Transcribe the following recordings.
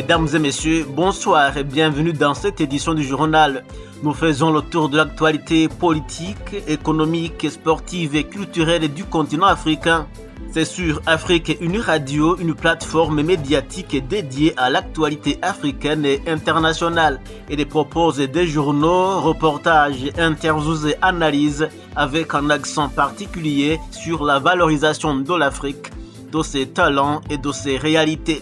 Mesdames et messieurs, bonsoir et bienvenue dans cette édition du journal. Nous faisons le tour de l'actualité politique, économique, sportive et culturelle du continent africain. C'est sur Afrique Uni Radio, une plateforme médiatique dédiée à l'actualité africaine et internationale. Elle propose des journaux, reportages, interviews et analyses avec un accent particulier sur la valorisation de l'Afrique, de ses talents et de ses réalités.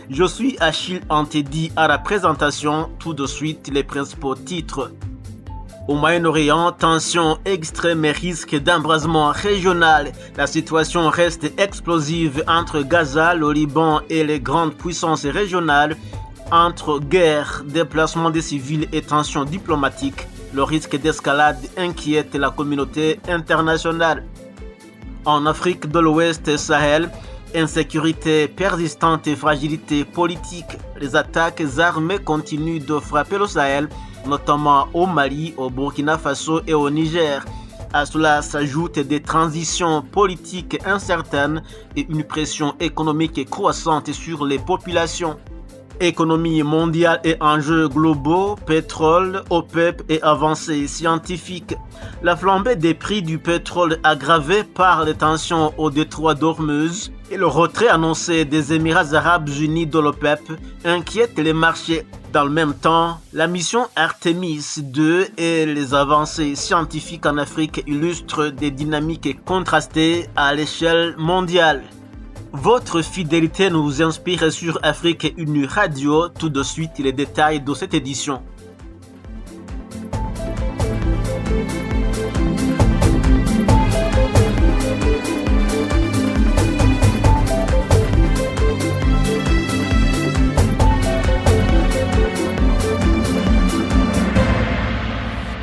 Je suis Achille Antedi à la présentation. Tout de suite, les principaux titres. Au Moyen-Orient, tension extrême et risque d'embrasement régional. La situation reste explosive entre Gaza, le Liban et les grandes puissances régionales. Entre guerre, déplacement des civils et tensions diplomatiques, le risque d'escalade inquiète la communauté internationale. En Afrique de l'Ouest et Sahel, insécurité persistante et fragilité politique. Les attaques armées continuent de frapper le Sahel, notamment au Mali, au Burkina Faso et au Niger. À cela s'ajoutent des transitions politiques incertaines et une pression économique croissante sur les populations. Économie mondiale et enjeux globaux, pétrole, OPEP et avancées scientifiques. La flambée des prix du pétrole aggravée par les tensions au détroit d'Ormuz et le retrait annoncé des Émirats arabes unis de l'OPEP inquiètent les marchés. Dans le même temps, la mission Artemis II et les avancées scientifiques en Afrique illustrent des dynamiques contrastées à l'échelle mondiale. Votre fidélité nous inspire sur Afrique Uni Radio. Tout de suite, les détails de cette édition.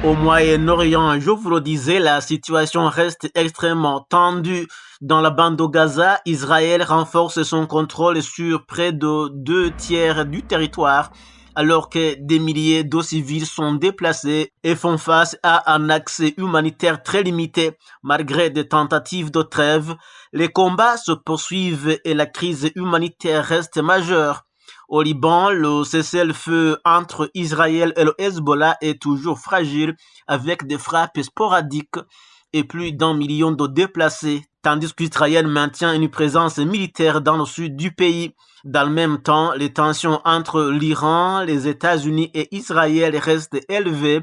Au Moyen-Orient, je vous le disais, la situation reste extrêmement tendue. Dans la bande de Gaza, Israël renforce son contrôle sur près de 2/3 du territoire, alors que des milliers de civils sont déplacés et font face à un accès humanitaire très limité. Malgré des tentatives de trêve, les combats se poursuivent et la crise humanitaire reste majeure. Au Liban, le cessez-le-feu entre Israël et le Hezbollah est toujours fragile avec des frappes sporadiques et plus d'1 million de déplacés, tandis qu'Israël maintient une présence militaire dans le sud du pays. Dans le même temps, les tensions entre l'Iran, les États-Unis et Israël restent élevées,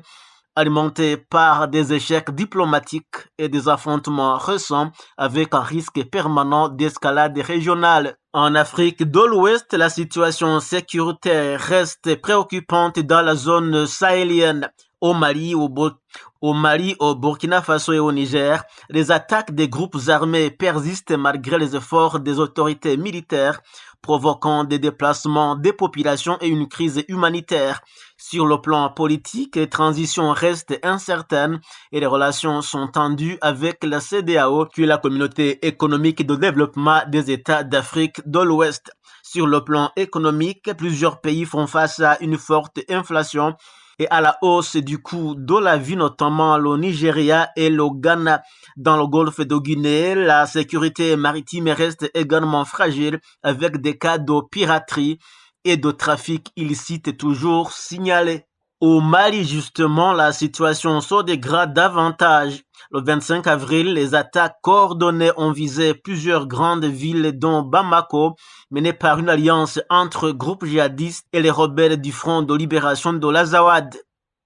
alimentées par des échecs diplomatiques et des affrontements récents avec un risque permanent d'escalade régionale. En Afrique de l'Ouest, la situation sécuritaire reste préoccupante dans la zone sahélienne. Au Mali, au Burkina Faso et au Niger, les attaques des groupes armés persistent malgré les efforts des autorités militaires, provoquant des déplacements des populations et une crise humanitaire. Sur le plan politique, les transitions restent incertaines et les relations sont tendues avec la CEDEAO, qui est la communauté économique de développement des États d'Afrique de l'Ouest. Sur le plan économique, plusieurs pays font face à une forte inflation et à la hausse du coût de la vie, notamment le Nigeria et le Ghana. Dans le golfe de Guinée, la sécurité maritime reste également fragile avec des cas de piraterie et de trafic illicite toujours signalés. Au Mali, justement, la situation se dégrade davantage. Le 25 avril, les attaques coordonnées ont visé plusieurs grandes villes dont Bamako, menées par une alliance entre groupes djihadistes et les rebelles du Front de libération de l'Azawad.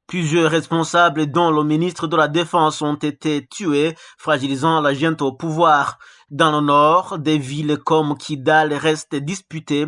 Plusieurs responsables, dont le ministre de la Défense, ont été tués, fragilisant la junte au pouvoir. Dans le nord, des villes comme Kidal restent disputées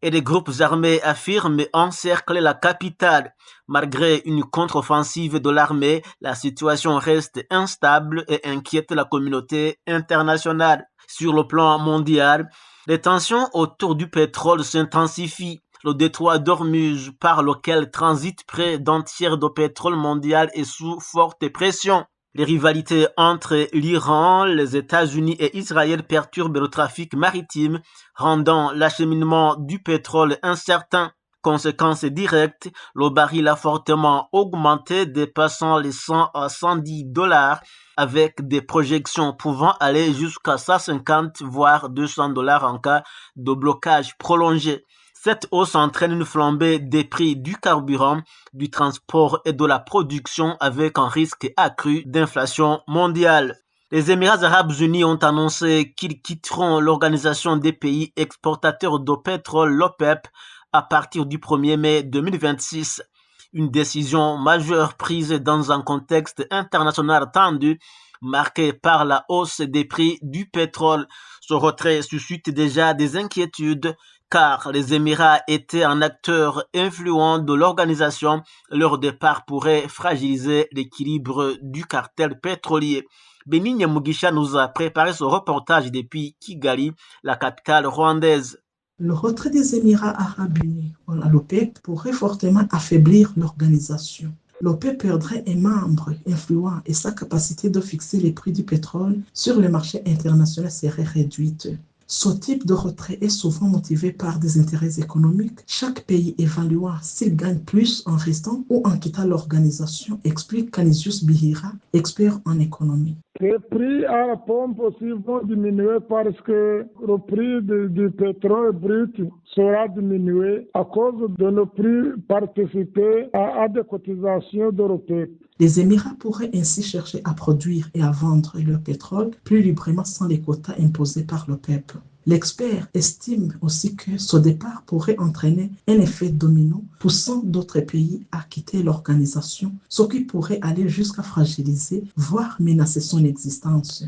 et les groupes armés affirment encercler la capitale. Malgré une contre-offensive de l'armée, la situation reste instable et inquiète la communauté internationale. Sur le plan mondial, les tensions autour du pétrole s'intensifient. Le détroit d'Ormuz, par lequel transite près d'un tiers de pétrole mondial, est sous forte pression. Les rivalités entre l'Iran, les États-Unis et Israël perturbent le trafic maritime, rendant l'acheminement du pétrole incertain. Conséquence directe, le baril a fortement augmenté, dépassant les 100 à 110 $, avec des projections pouvant aller jusqu'à 150 voire 200 $ en cas de blocage prolongé. Cette hausse entraîne une flambée des prix du carburant, du transport et de la production avec un risque accru d'inflation mondiale. Les Émirats arabes unis ont annoncé qu'ils quitteront l'Organisation des pays exportateurs de pétrole, l'OPEP, à partir du 1er mai 2026. Une décision majeure prise dans un contexte international tendu, marqué par la hausse des prix du pétrole. Ce retrait suscite déjà des inquiétudes car les Émirats étaient un acteur influent de l'organisation. Leur départ pourrait fragiliser l'équilibre du cartel pétrolier. Benigne Mugisha nous a préparé ce reportage depuis Kigali, la capitale rwandaise. Le retrait des Émirats arabes unis à l'OPEP pourrait fortement affaiblir l'organisation. L'OPEP perdrait un membre influent et sa capacité de fixer les prix du pétrole sur le marché international serait réduite. Ce type de retrait est souvent motivé par des intérêts économiques, chaque pays évaluant s'il gagne plus en restant ou en quittant l'organisation, explique Canisius Bihira, expert en économie. Les prix à la pompe aussi vont diminuer parce que le prix du pétrole brut sera diminué à cause de ne plus participer à des cotisations de l'OPEP. Les Émirats pourraient ainsi chercher à produire et à vendre leur pétrole plus librement sans les quotas imposés par l'OPEP. L'expert estime aussi que ce départ pourrait entraîner un effet domino, poussant d'autres pays à quitter l'organisation, ce qui pourrait aller jusqu'à fragiliser, voire menacer son existence.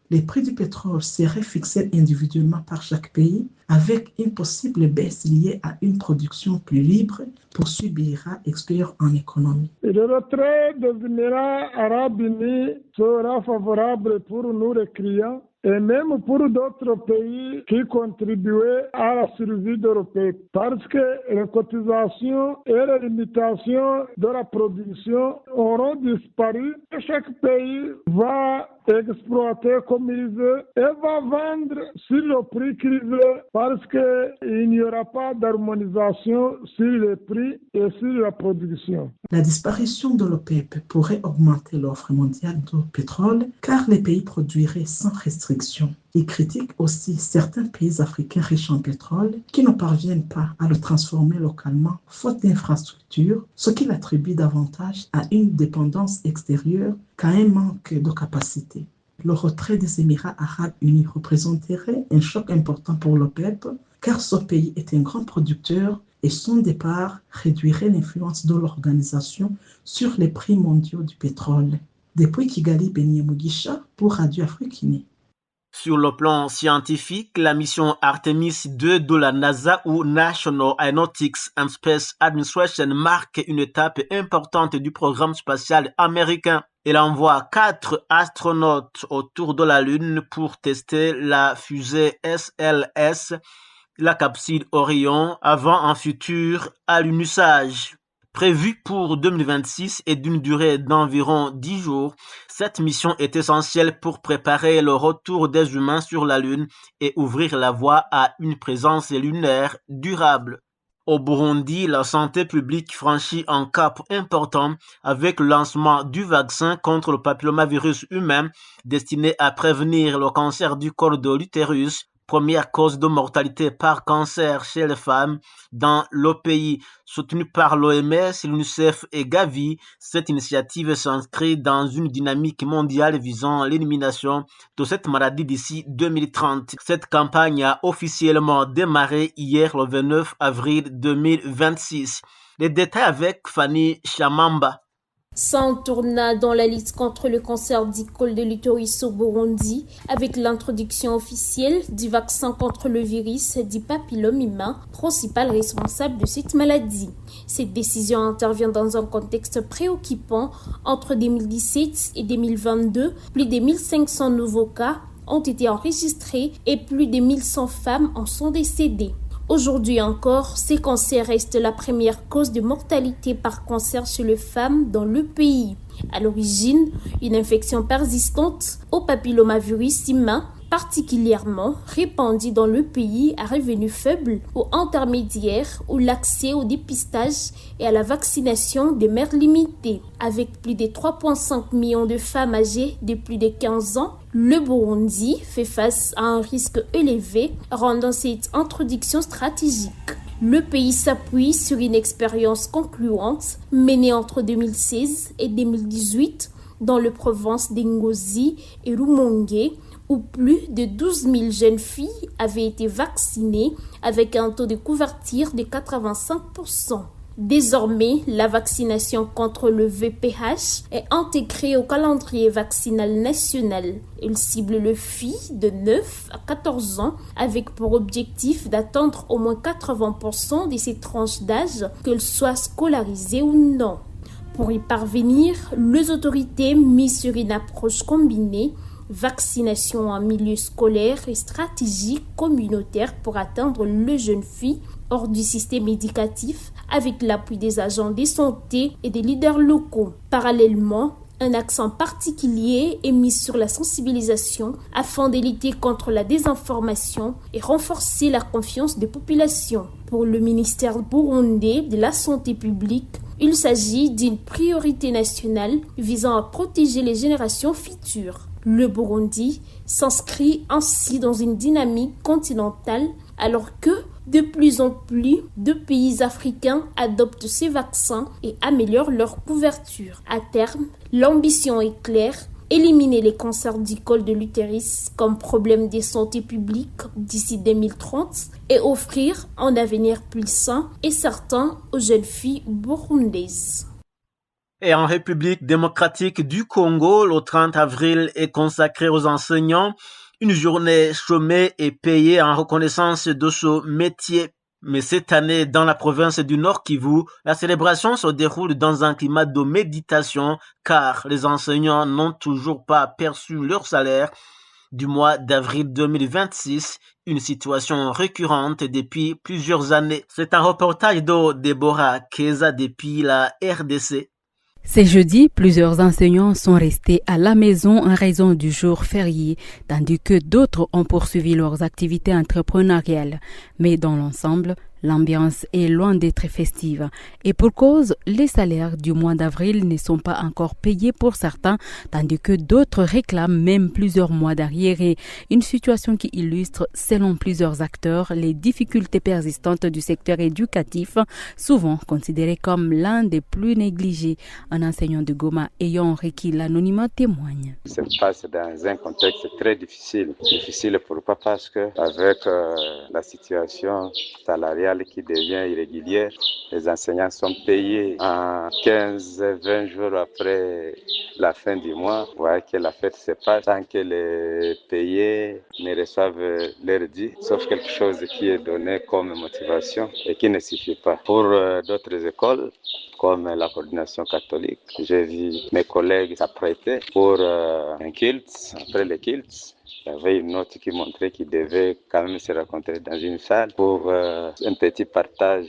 Les prix du pétrole seraient fixés individuellement par chaque pays, avec une possible baisse liée à une production plus libre, poursuit Bihira, expert en économie. Le retrait des Émirats arabes unis sera favorable pour nous les clients et même pour d'autres pays qui contribuaient à la survie de l'OPEP, parce que les cotisations et les limitations de la production auront disparu. Chaque pays va exploiter comme il veut et va vendre sur le prix qu'il veut parce qu'il n'y aura pas d'harmonisation sur les prix et sur la production. La disparition de l'OPEP pourrait augmenter l'offre mondiale de pétrole car les pays produiraient sans restriction. Il critique aussi certains pays africains riches en pétrole qui ne parviennent pas à le transformer localement faute d'infrastructures, ce qui l'attribue davantage à une dépendance extérieure qu'à un manque de capacité. Le retrait des Émirats arabes unis représenterait un choc important pour l'OPEP car ce pays est un grand producteur et son départ réduirait l'influence de l'organisation sur les prix mondiaux du pétrole. Depuis Kigali, Benigne Mugisha pour Radio Afrique Unie. Sur le plan scientifique, la mission Artemis 2 de la NASA ou National Aeronautics and Space Administration marque une étape importante du programme spatial américain. Elle envoie 4 astronautes autour de la Lune pour tester la fusée SLS, la capsule Orion, avant un futur alunissage. Prévue pour 2026 et d'une durée d'environ 10 jours, cette mission est essentielle pour préparer le retour des humains sur la Lune et ouvrir la voie à une présence lunaire durable. Au Burundi, la santé publique franchit un cap important avec le lancement du vaccin contre le papillomavirus humain destiné à prévenir le cancer du col de l'utérus, première cause de mortalité par cancer chez les femmes dans le pays. Soutenue par l'OMS, l'UNICEF et Gavi, cette initiative s'inscrit dans une dynamique mondiale visant l'élimination de cette maladie d'ici 2030. Cette campagne a officiellement démarré hier le 29 avril 2026. Les détails avec Fanny Chamamba. S'entourna dans la lutte contre le cancer du col de l'utérus au Burundi avec l'introduction officielle du vaccin contre le virus du papillome humain, principal responsable de cette maladie. Cette décision intervient dans un contexte préoccupant. Entre 2017 et 2022, plus de 1500 nouveaux cas ont été enregistrés et plus de 1100 femmes en sont décédées. Aujourd'hui encore, ces cancers restent la première cause de mortalité par cancer chez les femmes dans le pays. À l'origine, une infection persistante au papillomavirus humain, particulièrement répandue dans le pays à revenu faible ou intermédiaire, où l'accès au dépistage et à la vaccination demeure limité. Avec plus de 3,5 millions de femmes âgées de plus de 15 ans, le Burundi fait face à un risque élevé, rendant cette introduction stratégique. Le pays s'appuie sur une expérience concluante menée entre 2016 et 2018 dans les provinces d'Ngozi et Rumongue, où plus de 12 000 jeunes filles avaient été vaccinées avec un taux de couverture de 85%. Désormais, la vaccination contre le VPH est intégrée au calendrier vaccinal national. Elle cible les filles de 9 à 14 ans avec pour objectif d'atteindre au moins 80% de ces tranches d'âge, qu'elles soient scolarisées ou non. Pour y parvenir, les autorités misent sur une approche combinée, vaccination en milieu scolaire et stratégie communautaire pour atteindre les jeunes filles hors du système éducatif avec l'appui des agents de santé et des leaders locaux. Parallèlement, un accent particulier est mis sur la sensibilisation afin de lutter contre la désinformation et renforcer la confiance des populations. Pour le ministère burundais de la Santé publique, il s'agit d'une priorité nationale visant à protéger les générations futures. Le Burundi s'inscrit ainsi dans une dynamique continentale alors que de plus en plus de pays africains adoptent ces vaccins et améliorent leur couverture. À terme, l'ambition est claire, éliminer les cancers du col de l'utérus comme problème de santé publique d'ici 2030 et offrir un avenir plus sain et certain aux jeunes filles burundaises. Et en République démocratique du Congo, le 30 avril est consacré aux enseignants, une journée chômée et payée en reconnaissance de ce métier. Mais cette année, dans la province du Nord Kivu, la célébration se déroule dans un climat de méditation car les enseignants n'ont toujours pas perçu leur salaire du mois d'avril 2026, une situation récurrente depuis plusieurs années. C'est un reportage de Deborah Keza depuis la RDC. C'est jeudi, plusieurs enseignants sont restés à la maison en raison du jour férié, tandis que d'autres ont poursuivi leurs activités entrepreneuriales. Mais dans l'ensemble, l'ambiance est loin d'être festive. Et pour cause, les salaires du mois d'avril ne sont pas encore payés pour certains, tandis que d'autres réclament même plusieurs mois d'arriérés. Une situation qui illustre, selon plusieurs acteurs, les difficultés persistantes du secteur éducatif, souvent considéré comme l'un des plus négligés. Un enseignant de Goma ayant requis l'anonymat témoigne. Ça se passe dans un contexte très difficile. Difficile pourquoi? Parce que avec la situation salariale qui devient irrégulière, les enseignants sont payés en 15-20 jours après la fin du mois. Vous voyez que la fête se passe sans que les payés ne reçoivent leur dû, sauf quelque chose qui est donné comme motivation et qui ne suffit pas. Pour d'autres écoles, comme la coordination catholique, j'ai vu mes collègues s'apprêter pour un kilt. Après le kilt, il y avait une note qui montrait qu'ils devaient quand même se rencontrer dans une salle pour un petit partage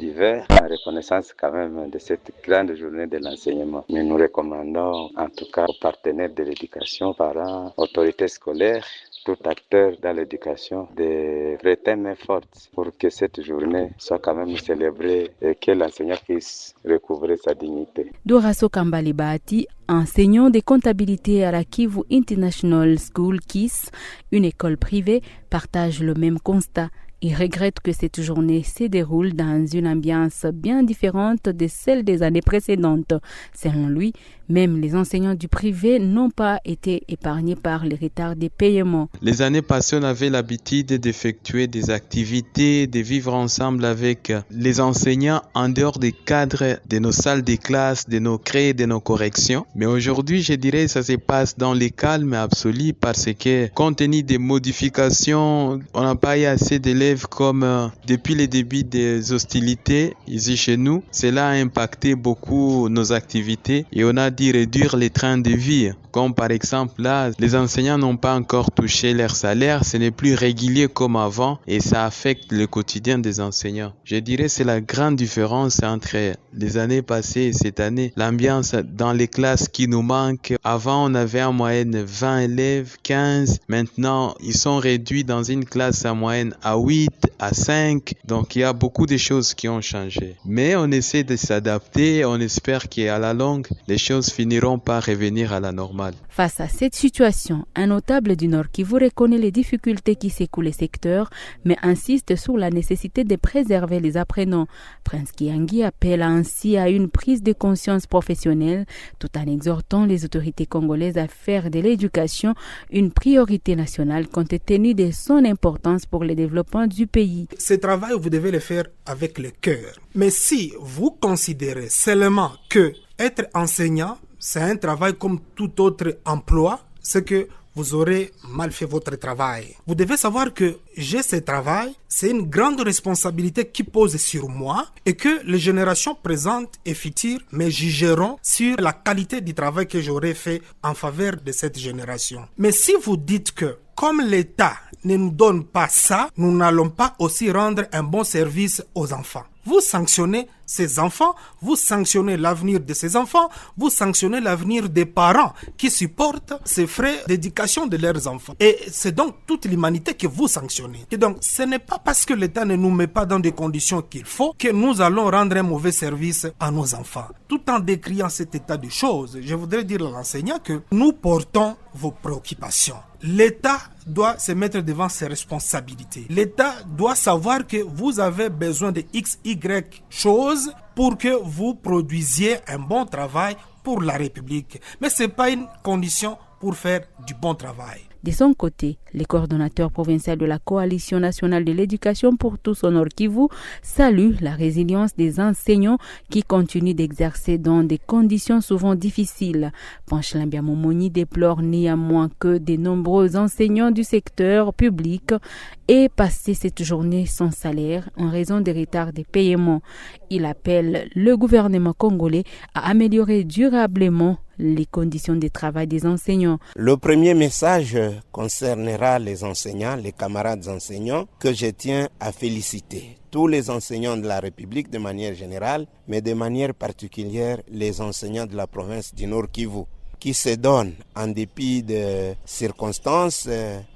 d'hiver en reconnaissance quand même de cette grande journée de l'enseignement. Mais nous recommandons en tout cas aux partenaires de l'éducation, parents, autorités scolaires, tout acteur dans l'éducation de prêter main forte pour que cette journée soit quand même célébrée et que l'enseignant puisse recouvrer sa dignité. Doraso Kambalibati, enseignant de comptabilité à la Kivu International School KISS, une école privée, partage le même constat. Il regrette que cette journée se déroule dans une ambiance bien différente de celle des années précédentes. Selon lui, même les enseignants du privé n'ont pas été épargnés par les retards des paiements. Les années passées, on avait l'habitude d'effectuer des activités, de vivre ensemble avec les enseignants en dehors des cadres de nos salles de classe, de nos crés, de nos corrections. Mais aujourd'hui, je dirais que ça se passe dans le calme absolu parce que compte tenu des modifications, on n'a pas eu assez d'élèves comme depuis le début des hostilités ici chez nous. Cela a impacté beaucoup nos activités et on a dû réduire les trains de vie. Comme par exemple là, les enseignants n'ont pas encore touché leur salaire, ce n'est plus régulier comme avant et ça affecte le quotidien des enseignants. Je dirais que c'est la grande différence entre les années passées et cette année. L'ambiance dans les classes qui nous manque. Avant, on avait en moyenne 20 élèves, 15. Maintenant, ils sont réduits dans une classe en moyenne à 8, à 5. Donc, il y a beaucoup de choses qui ont changé. Mais on essaie de s'adapter. On espère qu'à la longue, les choses choses finiront par revenir à la normale. Face à cette situation, un notable du Nord Kivu reconnaît les difficultés qui secouent le secteur, mais insiste sur la nécessité de préserver les apprenants. Prince Kiangi appelle ainsi à une prise de conscience professionnelle, tout en exhortant les autorités congolaises à faire de l'éducation une priorité nationale compte tenu de son importance pour le développement du pays. Ce travail, vous devez le faire avec le cœur. Mais si vous considérez seulement que être enseignant, c'est un travail comme tout autre emploi, c'est que vous aurez mal fait votre travail. Vous devez savoir que j'ai ce travail, c'est une grande responsabilité qui pose sur moi et que les générations présentes et futures me jugeront sur la qualité du travail que j'aurais fait en faveur de cette génération. Mais si vous dites que comme l'État ne nous donne pas ça, nous n'allons pas aussi rendre un bon service aux enfants. Vous sanctionnez ces enfants, vous sanctionnez l'avenir de ces enfants, vous sanctionnez l'avenir des parents qui supportent ces frais d'éducation de leurs enfants. Et c'est donc toute l'humanité que vous sanctionnez. Et donc, ce n'est pas parce que l'État ne nous met pas dans des conditions qu'il faut que nous allons rendre un mauvais service à nos enfants. Tout en décriant cet état de choses, je voudrais dire à l'enseignant que nous portons vos préoccupations. L'État doit se mettre devant ses responsabilités. L'État doit savoir que vous avez besoin de X, Y choses pour que vous produisiez un bon travail pour la République. Mais ce n'est pas une condition pour faire du bon travail. De son côté, le coordonnateur provincial de la Coalition nationale de l'éducation pour tous au Nord Kivu salue la résilience des enseignants qui continuent d'exercer dans des conditions souvent difficiles. Panchelim Biamomoni déplore néanmoins que de nombreux enseignants du secteur public aient passé cette journée sans salaire en raison des retards des paiements. Il appelle le gouvernement congolais à améliorer durablement les conditions de travail des enseignants. Le premier message concernera les enseignants, les camarades enseignants, que je tiens à féliciter. Tous les enseignants de la République de manière générale, mais de manière particulière les enseignants de la province du Nord Kivu, qui se donnent en dépit de circonstances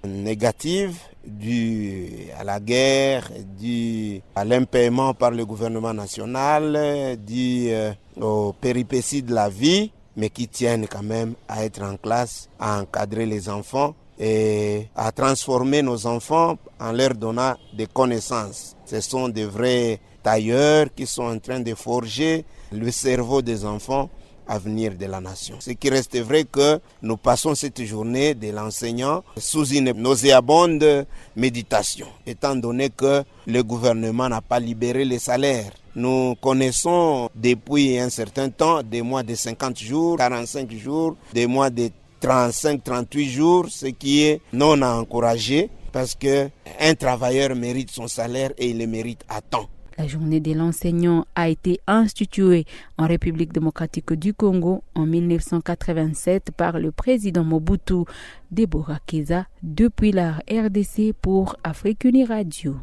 négatives dues à la guerre, dues à l'impaiement par le gouvernement national, dues aux péripéties de la vie, mais qui tiennent quand même à être en classe, à encadrer les enfants et à transformer nos enfants en leur donnant des connaissances. Ce sont des vrais tailleurs qui sont en train de forger le cerveau des enfants à venir de la nation. Ce qui reste vrai que nous passons cette journée de l'enseignant sous une nauséabonde méditation, étant donné que le gouvernement n'a pas libéré les salaires. Nous connaissons depuis un certain temps des mois de 50 jours, 45 jours, des mois de 35-38 jours, ce qui est non à encourager parce qu'un travailleur mérite son salaire et il le mérite à temps. La journée de l'enseignant a été instituée en République démocratique du Congo en 1987 par le président Mobutu. Deborah Keza depuis la RDC pour Afrique Uni Radio.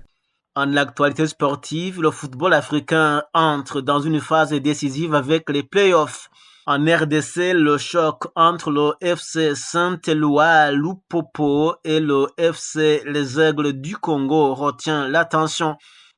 En actualité sportive, le football africain entre dans une phase décisive avec les playoffs. En RDC, le choc entre le FC Saint-Éloi Lupopo et le FC Les Aigles du Congo retient l'attention.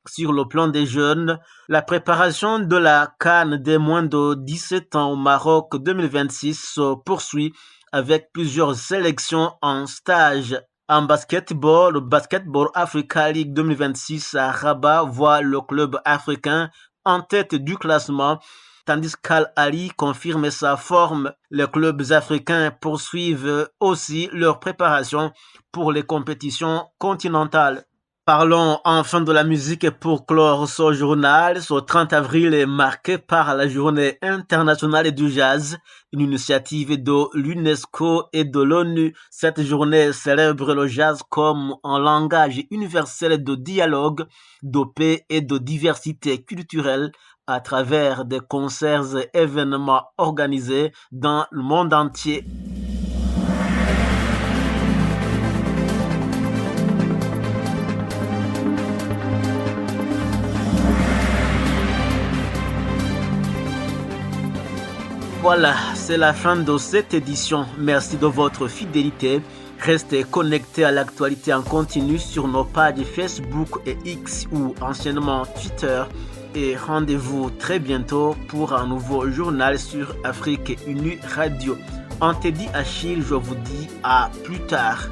Sur le plan des jeunes, la préparation de la CAN des moins de 17 ans au Maroc 2026 se poursuit avec plusieurs sélections en stage. En basketball, le Basketball Africa League 2026 à Rabat voit le club africain en tête du classement, tandis qu'Al Ali confirme sa forme. Les clubs africains poursuivent aussi leur préparation pour les compétitions continentales. Parlons enfin de la musique pour clore ce journal. Ce 30 avril est marqué par la Journée internationale du jazz, une initiative de l'UNESCO et de l'ONU. Cette journée célèbre le jazz comme un langage universel de dialogue, de paix et de diversité culturelle à travers des concerts et événements organisés dans le monde entier. Voilà, c'est la fin de cette édition. Merci de votre fidélité. Restez connectés à l'actualité en continu sur nos pages Facebook et X ou anciennement Twitter. et rendez-vous très bientôt pour un nouveau journal sur Afrique Unie Radio. On te dit Achille, je vous dis à plus tard.